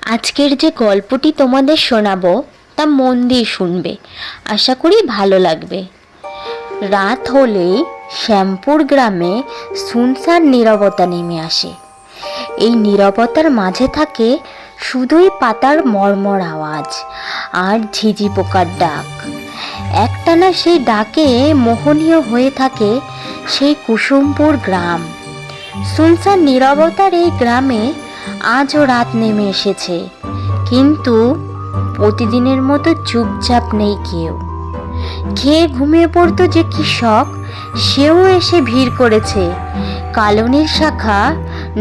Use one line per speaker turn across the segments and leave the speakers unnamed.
আজকের যে গল্পটি তোমাদের শোনাবো তা মন দিয়ে শুনবে, আশা করি ভালো লাগবে। রাত হলেই শ্যামপুর গ্রামে শুনশান নীরবতা নেমে আসে। এই নীরবতার মাঝে থাকে শুধুই পাতার মর্মর আওয়াজ আর ঝিঝি পোকার ডাক। একটানা সেই ডাকে মোহনীয় হয়ে থাকে সেই কুসুমপুর গ্রাম। শুনশান নীরবতার এই গ্রামে আজও রাত নেমে এসেছে, কিন্তু প্রতিদিনের মতো চুপচাপ নেই কেউ। খেয়ে ঘুমিয়ে পড়তো যে কৃষক, সেও এসে ভিড় করেছে কালনির শাখা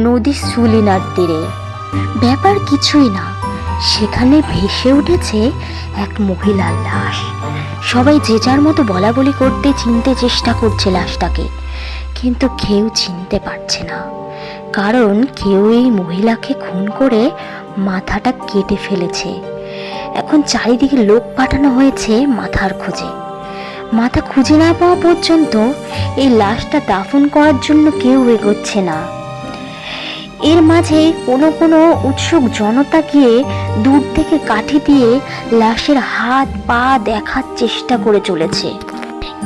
নদীর সুলিনার তীরে। ব্যাপার কিছুই না, সেখানে ভেসে উঠেছে এক মহিলার লাশ। সবাই যে যার মতো বলা বলি করতে চিনতে চেষ্টা করছে লাশটাকে, কিন্তু কেউ চিনতে পারছে না, কারণ কেউ এই মহিলাকে খুন করে মাথাটা কেটে ফেলেছে। এখন চারিদিকে লোক পাঠানো হয়েছে মাথার খোঁজে। মাথা খুঁজে না পাওয়া পর্যন্ত এই লাশটা দাফন করার জন্য কেউ এগোচ্ছে না। এর মাঝে কোনো কোনো উৎসুক জনতা গিয়ে দূর থেকে কাঠি দিয়ে লাশের হাত পা দেখার চেষ্টা করে চলেছে,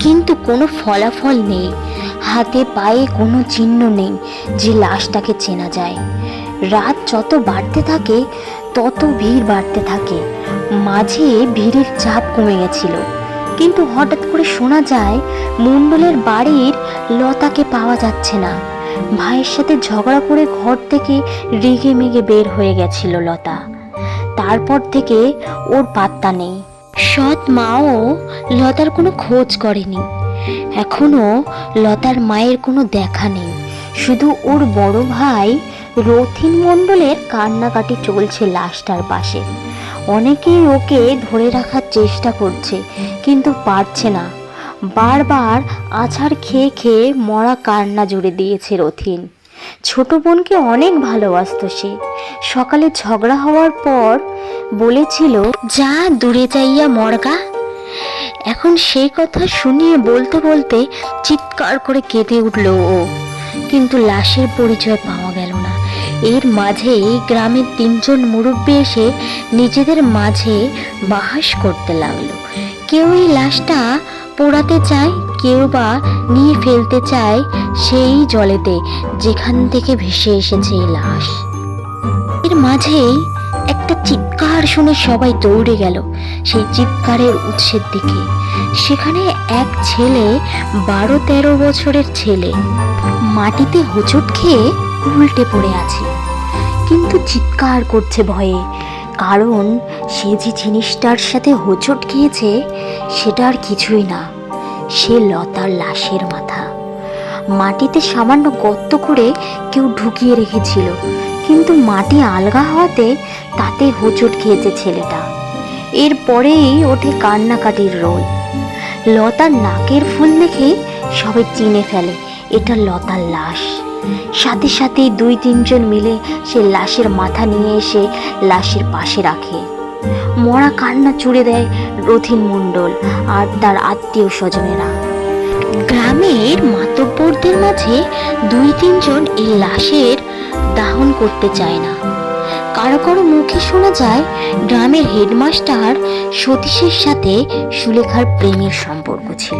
কিন্তু কোনো ফলাফল নেই। হাতে পায়ে কোনো চিহ্ন নেই যে লাশটাকে চেনা যায়। রাত যত বাড়তে থাকে তত ভিড় বাড়তে থাকে। মাঝে ভিড়ের চাপ কমে গেছিল, কিন্তু হঠাৎ করে শোনা যায় মণ্ডলের বাড়ির লতাকে পাওয়া যাচ্ছে না। ভাইয়ের সাথে ঝগড়া করে ঘর থেকে রেগে মেগে বের হয়ে গেছিল লতা। তারপর থেকে ওর পাত্তা নেই। সৎ মাও লতার কোনো খোঁজ করেনি। এখনো লতার মায়ের কোনো দেখা নেই। শুধু ওর বড় ভাই রথিন মণ্ডলের কান্নাকাটি চলছে লাশটার পাশে। অনেকেই ওকে ধরে রাখার চেষ্টা করছে, কিন্তু পারছে না। বারবার আছাড় খেয়ে খেয়ে মরা কান্না জুড়ে দিয়েছে রথিন। ছোট বোনকে অনেক ভালোবাসত সে। সকালে ঝগড়া হওয়ার পর বলেছিল, যা দূরে যাইয়া মরগা। এখন সেই কথা শুনিয়ে বলতে বলতে চিৎকার করে কেঁদে উঠল ও, কিন্তু লাশের পরিচয় পাওয়া গেল না। এর মাঝেই গ্রামের 3জন মুরব্বী এসে নিজেদের মাঝে বাহাস করতে লাগলো। কেউ এই লাশটা পোড়াতে চায়, কেউ বা নিয়ে ফেলতে চায় সেই জলেতে যেখান থেকে ভেসে এসেছে এই লাশ। এর মাঝেই একটা চিৎকার শুনে সবাই দৌড়ে গেল সেই চিৎকারের উৎসের দিকে। সেখানে এক ছেলে, 12-13 বছরের ছেলে, মাটিতে হোঁচট খেয়ে উল্টে পড়ে আছে, কিন্তু চিৎকার করছে ভয়ে। কারণ সে যে জিনিসটার সাথে হোঁচট খেয়েছে সেটা আর কিছুই না, সে লতার লাশের মাথা। মাটিতে সামান্য গর্ত করে কেউ ঢুকিয়ে রেখেছিল, কিন্তু মাটি আলগা হওয়াতে তাতে হোঁচট খেয়েছে ছেলেটা। এরপরেই ওঠে কান্নাকাটির রোল। লতার নাকের ফুল দেখে সবাই চিনে ফেলে এটা লতার লাশ। সাথে সাথেই 2-3 জন মিলে সে লাশের মাথা নিয়ে এসে লাশের পাশে রাখে। মরা কান্না জুড়ে দেয় রথিন মণ্ডল আর তার আত্মীয় স্বজনেরা। গ্রামের মাতব্বরদের মাঝে 2-3 জন এই লাশের দাহন করতে চায় না। কারো কারো মুখে শোনা যায় গ্রামের হেডমাস্টার সতীশের সাথে সুলেখার প্রেমের সম্পর্ক ছিল।